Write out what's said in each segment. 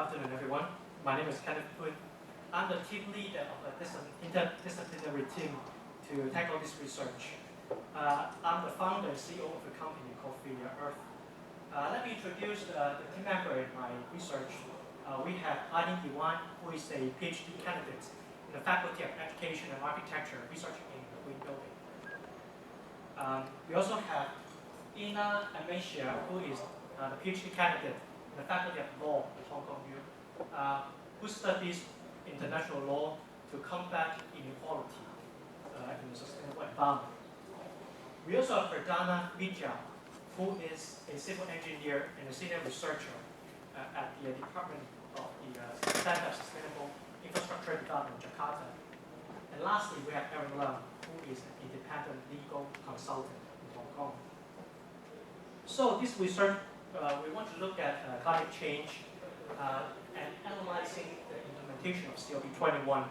afternoon, everyone. My name is Kenneth Poon. I'm the team leader of a interdisciplinary team to tackle this research. I'm the founder and CEO of a company called PhiliaEarth. Let me introduce the team member in my research. We have Ailin Iwan, who is a PhD candidate in the Faculty of Education and Architecture, researching in the Green Building. We also have Amesheva, who is the PhD candidate in the Faculty of Law at Hong Kong U, who studies international law to combat inequality in a sustainable environment. We also have Perdana, who is a civil engineer and a senior researcher at the Department of the Center of Sustainable Infrastructure Development, Jakarta. And lastly, we have Leung, who is an independent legal consultant in Hong Kong. So this research, we want to look at climate change and analyzing the implementation of COP-21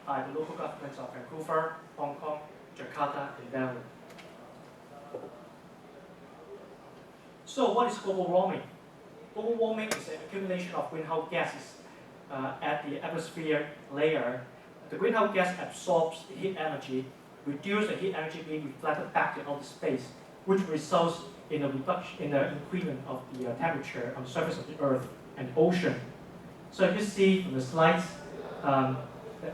by the local governments of Vancouver, Hong Kong, Jakarta, and Delhi. So what is global warming? Global warming is an accumulation of greenhouse gases at the atmosphere layer. The greenhouse gas absorbs the heat energy, reduces the heat energy being reflected back to outer space, which results in a reduction, in the increment of the temperature on the surface of the Earth and ocean. So you see from the slides, the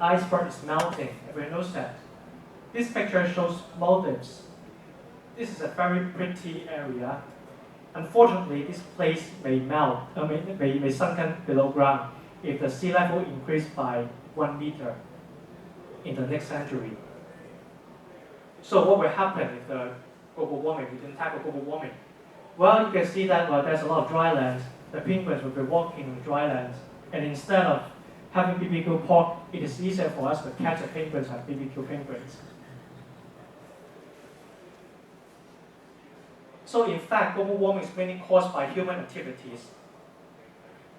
iceberg is melting. Everyone knows that. This picture shows Maldives. This is a very pretty area. Unfortunately, this place may melt, may sunken below ground if the sea level increased by 1 meter in the next century. So what will happen if the global warming, we didn't tackle global warming? Well, you can see that there's a lot of dry land. The penguins will be walking on dry land. And instead of having BBQ pork, it is easier for us to catch the penguins and BBQ penguins. So in fact, global warming is mainly caused by human activities.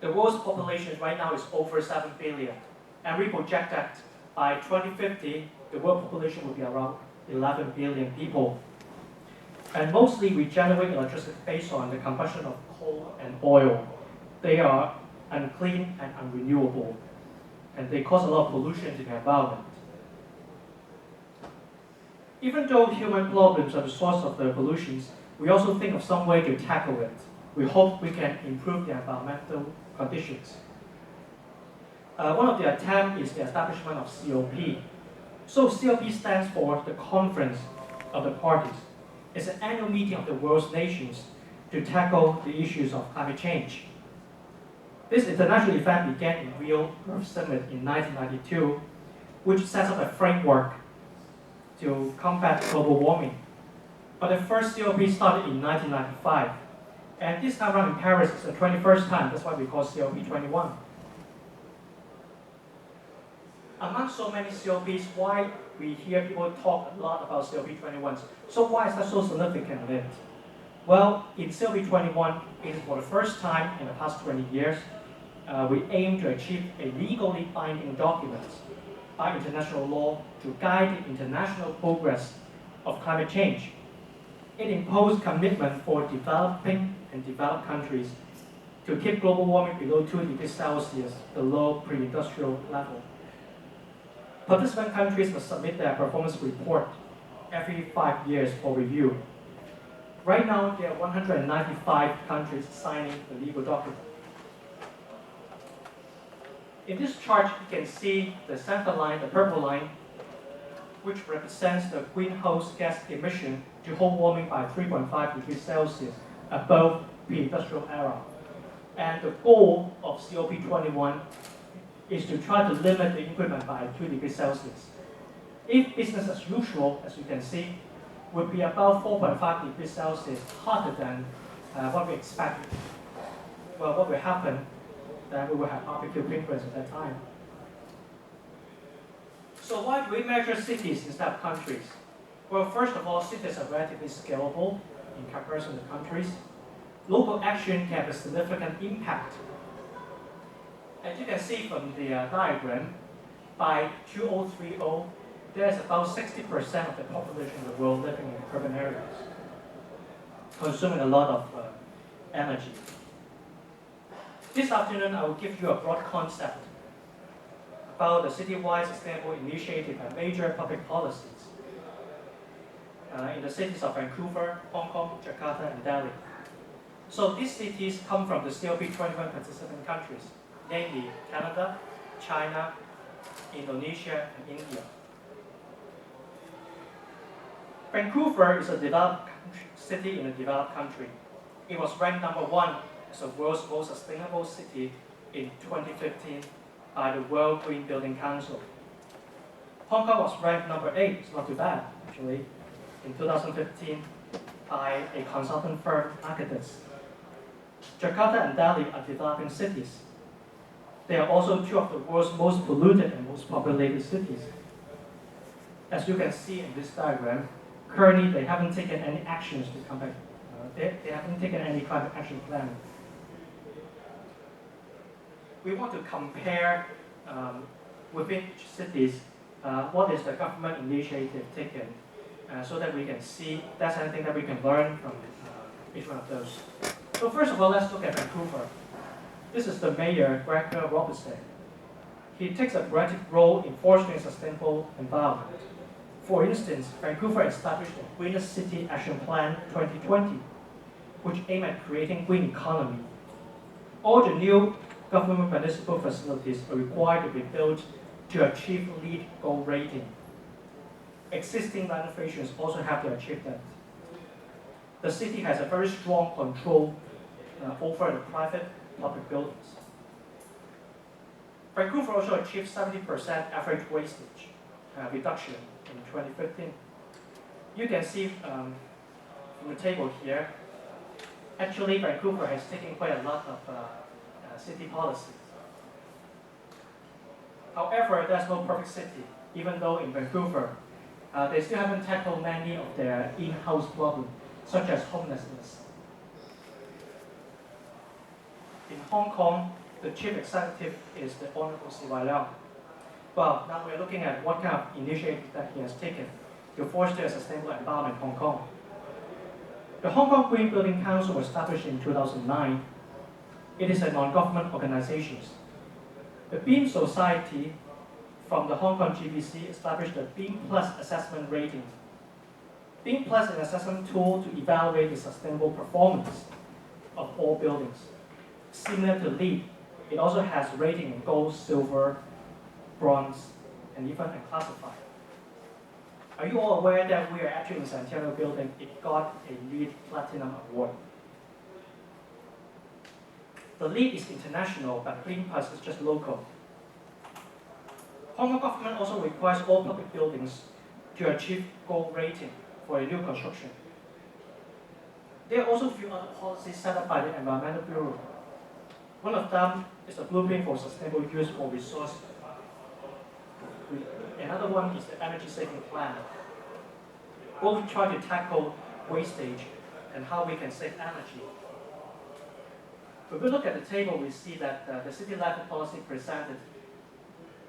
The world's population right now is over 7 billion. And we project that by 2050, the world population will be around 11 billion people. And mostly we generate electricity based on the combustion of coal and oil. They are unclean and unrenewable, and they cause a lot of pollution to the environment. Even though human problems are the source of the pollutions, we also think of some way to tackle it. We hope we can improve the environmental conditions. One of the attempts is the establishment of COP. So COP stands for the Conference of the Parties. It's an annual meeting of the world's nations to tackle the issues of climate change. This international event began in Rio Earth Summit in 1992, which sets up a framework to combat global warming. But the first COP started in 1995, and this time around in Paris is the 21st time. That's why we call COP-21. Among so many COPs, why we hear people talk a lot about COP-21? So why is that so significant in it? Well, in COP-21, it is for the first time in the past 20 years, we aim to achieve a legally binding document by international law to guide the international progress of climate change. It imposed commitment for developing and developed countries to keep global warming below 2 degrees Celsius, below pre-industrial level. Participant countries must submit their performance report every 5 years for review. Right now, there are 195 countries signing the legal document. In this chart, you can see the center line, the purple line, which represents the greenhouse gas emission to home warming by 3.5 degrees Celsius above pre-industrial era. And the goal of COP21 is to try to limit the increment by 2 degrees Celsius. If business as usual, as you can see, would be about 4.5 degrees Celsius hotter than what we expected. Well, what will happen? Then we will have barbecue penguins at that time. So why do we measure cities instead of countries? Well, first of all, cities are relatively scalable in comparison to countries. Local action can have a significant impact. As you can see from the diagram, by 2030, there's about 60% of the population in the world living in urban areas, consuming a lot of energy. This afternoon, I will give you a broad concept about the citywide sustainable initiative and major public policies in the cities of Vancouver, Hong Kong, Jakarta, and Delhi. So these cities come from the COP-21 participant countries, namely Canada, China, Indonesia, and India. Vancouver is a developed city in a developed country. It was ranked #1 as the world's most sustainable city in 2015 by the World Green Building Council. Hong Kong was ranked #8, it's not too bad actually, in 2015 by a consultant firm, Aggregate. Jakarta and Delhi are developing cities. They are also two of the world's most polluted and most populated cities. As you can see in this diagram, currently they haven't taken any actions to come back. They haven't taken any climate action plan. We want to compare within each cities what is the government initiative taken so that we can see if there's anything that we can learn from each one of those. So first of all, let's look at Vancouver. This is the mayor, Greg Robertson. He takes a proactive role in fostering a sustainable environment. For instance, Vancouver established the Green City Action Plan 2020, which aimed at creating green economy. All the new government municipal facilities are required to be built to achieve LEED Gold rating. Existing renovations also have to achieve that. The city has a very strong control over the private public buildings. Vancouver also achieved 70% average wastage reduction in 2015. You can see from the table here, actually Vancouver has taken quite a lot of city policies. However, there's no perfect city, even though in Vancouver, they still haven't tackled many of their in-house problems, such as homelessness. In Hong Kong, the chief executive is the Honorable Leung. Well, now we're looking at what kind of initiative that he has taken to foster a sustainable environment in Hong Kong. The Hong Kong Green Building Council was established in 2009. It is a non-government organization. The Beam Society from the Hong Kong GBC established the Beam Plus assessment rating. Beam Plus is an assessment tool to evaluate the sustainable performance of all buildings. Similar to LEED, it also has rating in gold, silver, bronze, and even unclassified. Are you all aware that we are actually in Centennial Building? It got a LEED Platinum Award. The LEED is international, but Green Plus is just local. Hong Kong government also requires all public buildings to achieve gold rating for a new construction. There are also a few other policies set up by the Environmental Bureau. One of them is the Blueprint for Sustainable Use for Resource. Another one is the Energy Saving Plan. Both try to tackle wastage and how we can save energy. If we look at the table, we see that the city level policy presented,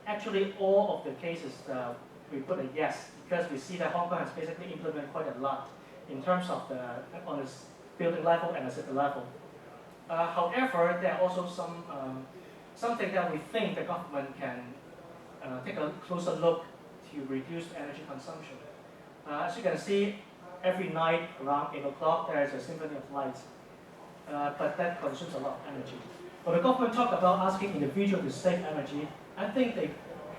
actually all of the cases we put a yes, because we see that Hong Kong has basically implemented quite a lot in terms of on the building level and the city level. However, there are also something that we think the government can take a closer look to reduce energy consumption. As you can see, every night around 8 o'clock there is a symphony of lights, but that consumes a lot of energy. When the government talk about asking individuals to save energy, I think they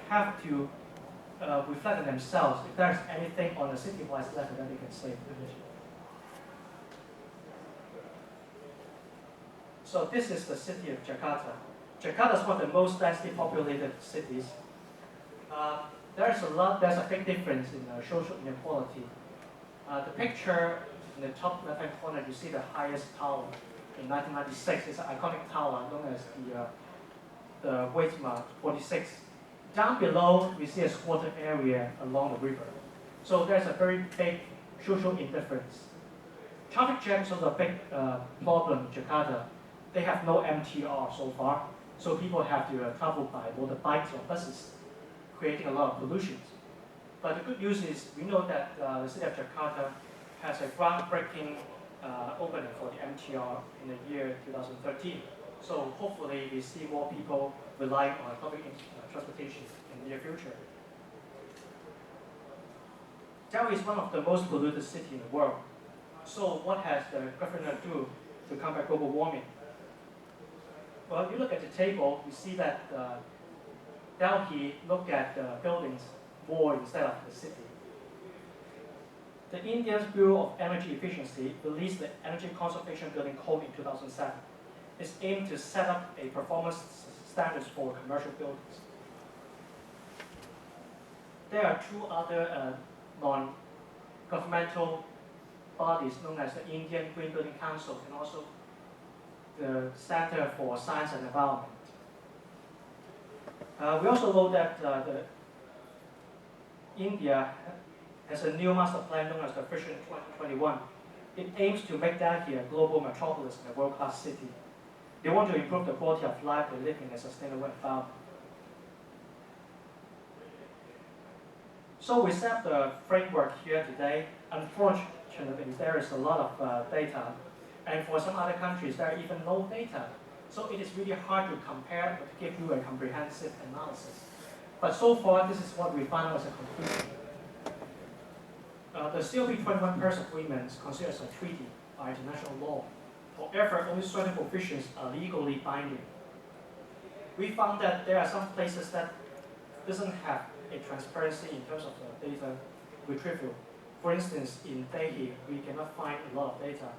have to reflect on themselves if there's anything on a city-wide level that they can save energy. So this is the city of Jakarta. Jakarta is one of the most densely populated cities. There's a big difference in social inequality. The picture in the top left-hand corner, you see the highest tower in 1996. It's an iconic tower known as the Wisma 46. Down below, we see a squatter area along the river. So there's a very big social indifference. Traffic jams are a big problem in Jakarta. They have no MTR so far, so people have to travel by motorbikes or buses, creating a lot of pollution. But the good news is we know that the city of Jakarta has a groundbreaking opening for the MTR in the year 2013. So hopefully we see more people relying on public transportation in the near future. Delhi is one of the most polluted cities in the world. So what has the government do to combat global warming? Well, if you look at the table, you see that Delhi look at the buildings more instead of the city. The Indian Bureau of Energy Efficiency released the Energy Conservation Building Code in 2007. It's aimed to set up a performance standards for commercial buildings. There are two other non-governmental bodies known as the Indian Green Building Council and also the Center for Science and Environment. We also know that India has a new master plan known as the Vision 2021. It aims to make Delhi a global metropolis and a world-class city. They want to improve the quality of life and live in a sustainable environment. So we set the framework here today. Unfortunately, there is a lot of data, and for some other countries, there are even no data. So it is really hard to compare or to give you a comprehensive analysis. But so far, this is what we found as a conclusion. The COP-21 Paris Agreement is considered as a treaty by international law. However, only certain provisions are legally binding. We found that there are some places that doesn't have a transparency in terms of the data retrieval. For instance, in Delhi, we cannot find a lot of data.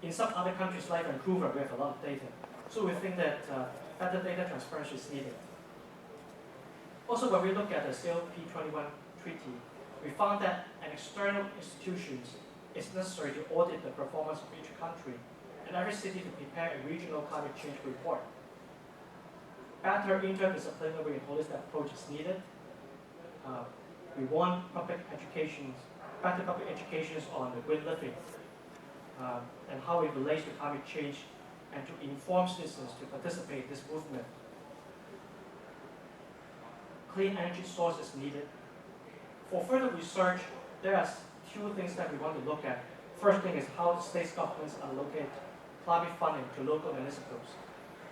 In some other countries like Vancouver, we have a lot of data. So we think that better data transparency is needed. Also, when we look at the COP-21 treaty, we found that an external institution is necessary to audit the performance of each country and every city to prepare a regional climate change report. Better interdisciplinary and holistic approach is needed. We want better public education on the green living and how it relates to climate change, and to inform citizens to participate in this movement. Clean energy sources needed. For further research, there are two things that we want to look at. First thing is how the state governments allocate climate funding to local municipals.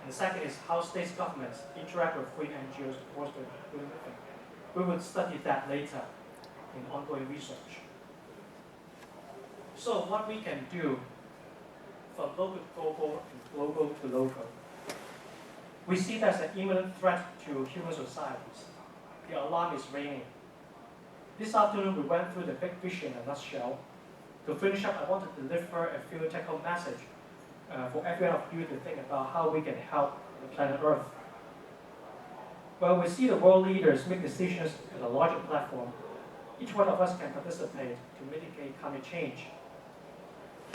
And the second is how state governments interact with green NGOs to foster green living. We will study that later in ongoing research. So what we can do from local to global and global to local. We see there's an imminent threat to human societies. The alarm is ringing. This afternoon, we went through the big vision in a nutshell. To finish up, I want to deliver a few take-home message for every one of you to think about how we can help the planet Earth. Well, we see the world leaders make decisions at a larger platform. Each one of us can participate to mitigate climate change.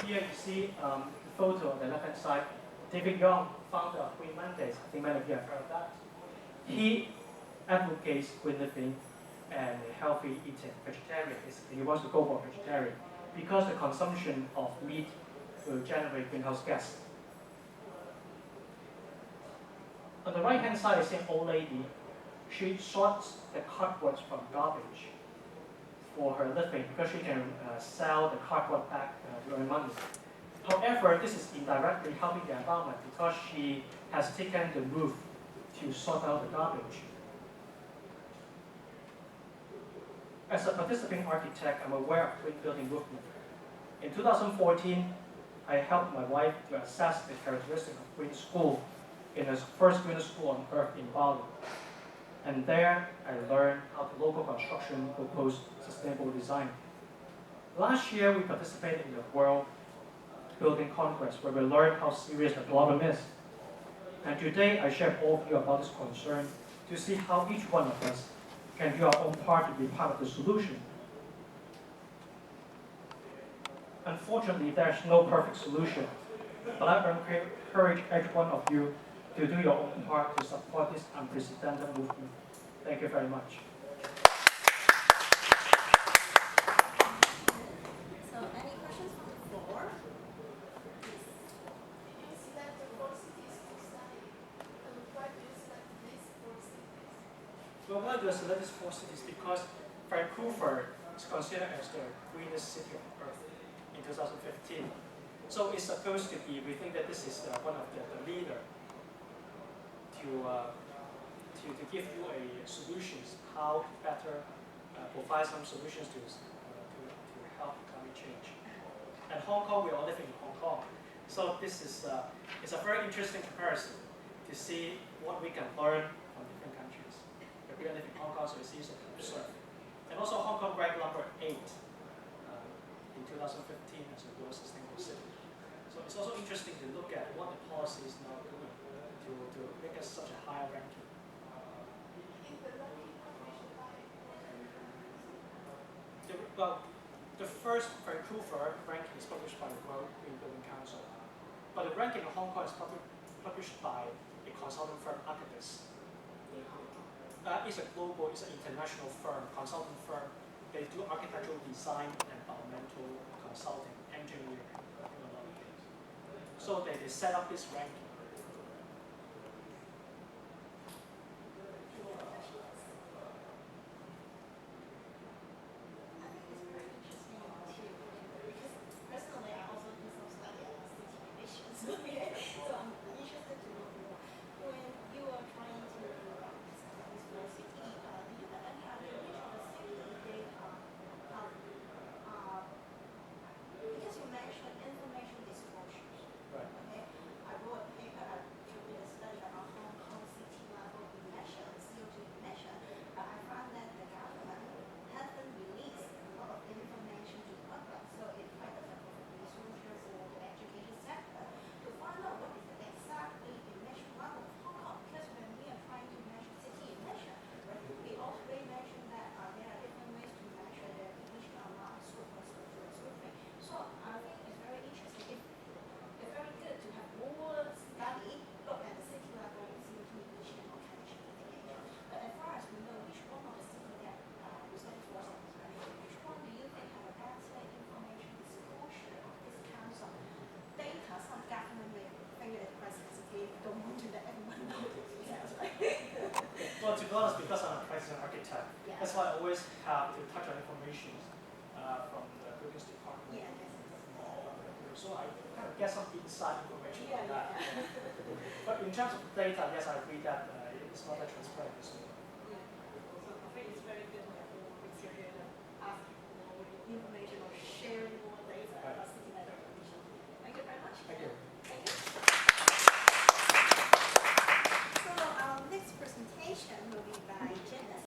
Here you see the photo on the left-hand side. David Leung, founder of Green Mondays. I think many of you have heard of that. He advocates green living and healthy eating, vegetarian. He wants to go for vegetarian because the consumption of meat will generate greenhouse gas. On the right-hand side, you see an old lady. She sorts the cardboard from garbage for her living because she can sell the cardboard back to earn money. However, this is indirectly helping the environment because she has taken the move to sort out the garbage. As a participating architect, I'm aware of green building movement. In 2014, I helped my wife to assess the characteristics of green school in the first green school on Earth in Bali. And there, I learned how the local construction proposed sustainable design. Last year, we participated in the World Building Congress, where we learned how serious the problem is. And today, I share with all of you about this concern to see how each one of us can do our own part to be part of the solution. Unfortunately, there's no perfect solution, but I encourage each one of you to do your own part to support this unprecedented movement. Thank you very much. So, any questions from the floor? Well, why do you select these four cities? Because Vancouver is considered as the greenest city on Earth in 2015. So it's supposed to be, we think that this is one of the leader to give you a solutions how better provide some solutions to help climate change. And Hong Kong, we are living in Hong Kong, so this is it's a very interesting comparison to see what we can learn from different countries. We are living in Hong Kong, so it's easy to observe. And also Hong Kong ranked number 8 in 2015 as a world sustainable city. So it's also interesting to look at what the policy is now doing to make us such a higher ranking. Well, the first Vancouver ranking is published by the World Green Building Council, but the ranking of Hong Kong is published by a consulting firm, Aggregate. It's a global, it's an international firm, consulting firm. They do architectural design, environmental consulting, engineering, and a lot of things. So they set up this ranking. Well, to be honest, because I'm a pricing architect, that's why I always have to touch on information from the buildings department. So I kind of get some inside information on that. But in terms of data, yes, I agree that it's not that transparent. So. So I think it's very good to have more criteria to ask more information or sharing more data about city level information. Thank you very much. Thank you.